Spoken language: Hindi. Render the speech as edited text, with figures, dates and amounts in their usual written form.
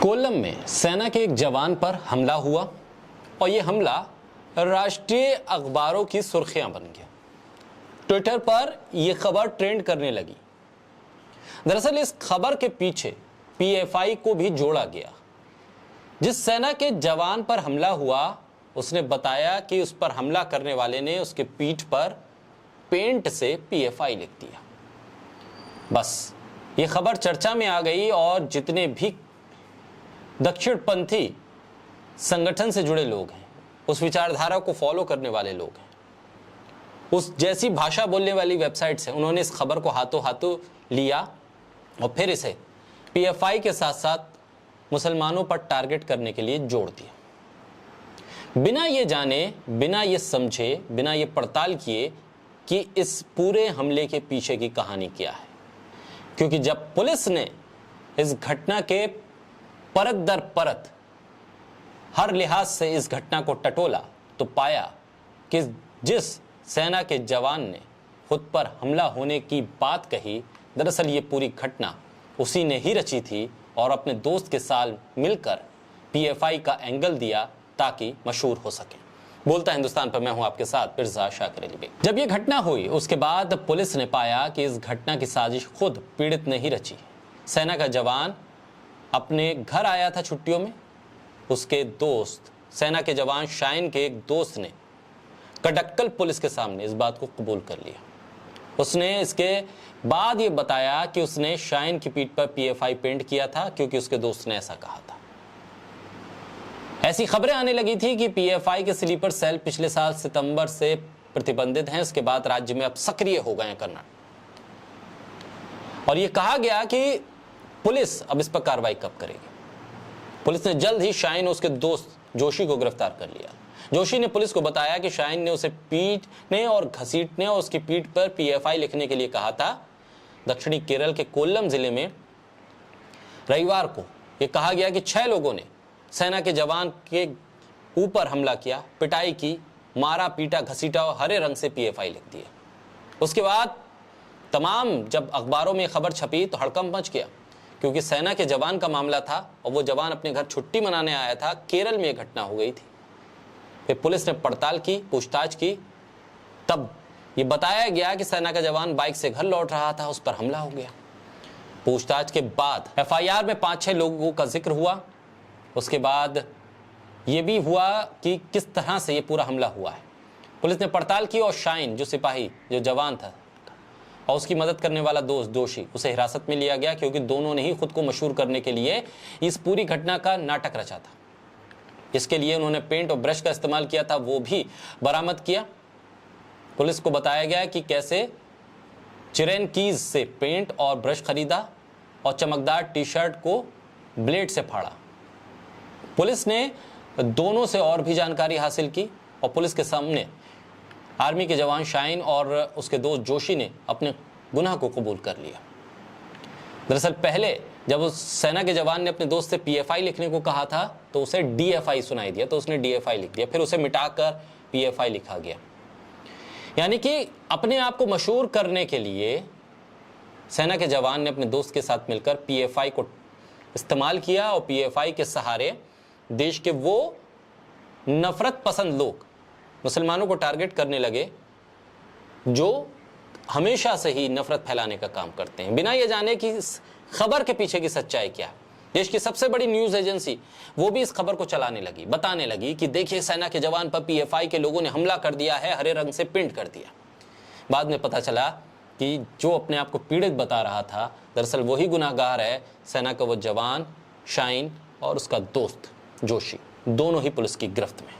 कोल्लम में सेना के एक जवान पर हमला हुआ और ये हमला राष्ट्रीय अखबारों की सुर्खियां बन गया। ट्विटर पर यह खबर ट्रेंड करने लगी। दरअसल इस खबर के पीछे पीएफआई को भी जोड़ा गया। जिस सेना के जवान पर हमला हुआ उसने बताया कि उस पर हमला करने वाले ने उसके पीठ पर पेंट से पीएफआई लिख दिया। बस ये खबर चर्चा में आ गई और जितने भी दक्षिणपंथी संगठन से जुड़े लोग हैं, उस विचारधारा को फॉलो करने वाले लोग हैं, उस जैसी भाषा बोलने वाली वेबसाइट्स हैं, उन्होंने इस खबर को हाथों हाथों लिया और फिर इसे पीएफआई के साथ साथ मुसलमानों पर टारगेट करने के लिए जोड़ दिया। बिना ये जाने, बिना ये समझे, बिना ये पड़ताल किए कि इस पूरे हमले के पीछे की कहानी क्या है। क्योंकि जब पुलिस ने इस घटना के परत दर परत हर लिहाज से इस घटना को टटोला तो पाया कि जिस सेना के जवान ने खुद पर हमला होने की बात कही, दरअसल ये पूरी घटना उसी ने ही रची थी और अपने दोस्त के साथ मिलकर पीएफआई का एंगल दिया ताकि मशहूर हो सके। बोलता हिंदुस्तान पर मैं हूं आपके साथ फिरजा शाकिर अली बेग। जब ये घटना हुई उसके बाद पुलिस ने पाया कि इस घटना की साजिश खुद पीड़ित ने ही रची। सेना का जवान अपने घर आया था छुट्टियों में, उसके दोस्त सेना के जवान शाइन के एक दोस्त ने कटक्कल पुलिस के सामने इस बात को कबूल कर लिया। उसने इसके बाद ये बताया कि उसने शाइन की पीठ पर पीएफआई पेंट किया था क्योंकि उसके दोस्त ने ऐसा कहा था। ऐसी खबरें आने लगी थी कि पीएफआई के स्लीपर सेल पिछले साल सितंबर से प्रतिबंधित हैं, उसके बाद राज्य में अब सक्रिय हो गए हैं कर्नाटक। और यह कहा गया कि पुलिस अब इस पर कार्रवाई कब करेगी। पुलिस ने जल्द ही शाइन और उसके दोस्त जोशी को गिरफ्तार कर लिया। जोशी ने पुलिस को बताया कि शाइन ने उसे पीटने और घसीटने और उसकी पीठ पर पीएफआई लिखने के लिए कहा था। दक्षिणी केरल के कोल्लम जिले में रविवार को यह कहा गया कि 6 लोगों ने सेना के जवान के ऊपर हमला किया, पिटाई की, मारा पीटा घसीटा और हरे रंग से पीएफआई लिख दिया। उसके बाद तमाम जब अखबारों में खबर छपी तो हड़कंप मच गया क्योंकि सेना के जवान का मामला था और वो जवान अपने घर छुट्टी मनाने आया था। केरल में यह घटना हो गई थी। फिर पुलिस ने पड़ताल की, पूछताछ की, तब ये बताया गया कि सेना का जवान बाइक से घर लौट रहा था, उस पर हमला हो गया। पूछताछ के बाद एफआईआर में 5-6 लोगों का जिक्र हुआ। उसके बाद ये भी हुआ कि किस तरह से ये पूरा हमला हुआ है। पुलिस ने पड़ताल की और शाइन जो सिपाही, जो जवान था और उसकी मदद करने वाला दोस्त दोषी, उसे हिरासत में लिया गया क्योंकि दोनों ने ही खुद को मशहूर करने के लिए इस पूरी घटना का नाटक रचा था। इसके लिए उन्होंने पेंट और ब्रश का इस्तेमाल किया था, वो भी बरामद किया। पुलिस को बताया गया कि कैसे चिरेनकीज से पेंट और ब्रश खरीदा और चमकदार टी शर्ट को ब्लेड से फाड़ा। पुलिस ने दोनों से और भी जानकारी हासिल की और पुलिस के सामने आर्मी के जवान शाइन और उसके दोस्त जोशी ने अपने गुनाह को कबूल कर लिया। दरअसल पहले जब उस सेना के जवान ने अपने दोस्त से पीएफआई लिखने को कहा था तो उसे डीएफआई सुनाई दिया, तो उसने डीएफआई लिख दिया। फिर उसे मिटाकर पीएफआई लिखा गया। यानी कि अपने आप को मशहूर करने के लिए सेना के जवान ने अपने दोस्त के साथ मिलकर पीएफआई को इस्तेमाल किया और पीएफआई के सहारे देश के वो नफरत पसंद लोग मुसलमानों को टारगेट करने लगे जो हमेशा से ही नफरत फैलाने का काम करते हैं, बिना ये जाने कि इस खबर के पीछे की सच्चाई क्या है। देश की सबसे बड़ी न्यूज एजेंसी वो भी इस खबर को चलाने लगी, बताने लगी कि देखिए सेना के जवान पर पीएफआई के लोगों ने हमला कर दिया है, हरे रंग से पेंट कर दिया। बाद में पता चला कि जो अपने आप को पीड़ित बता रहा था दरअसल वही गुनाहगार है, सेना का वो जवान शाइन और उसका दोस्त जोशी, दोनों ही पुलिस की गिरफ्त में।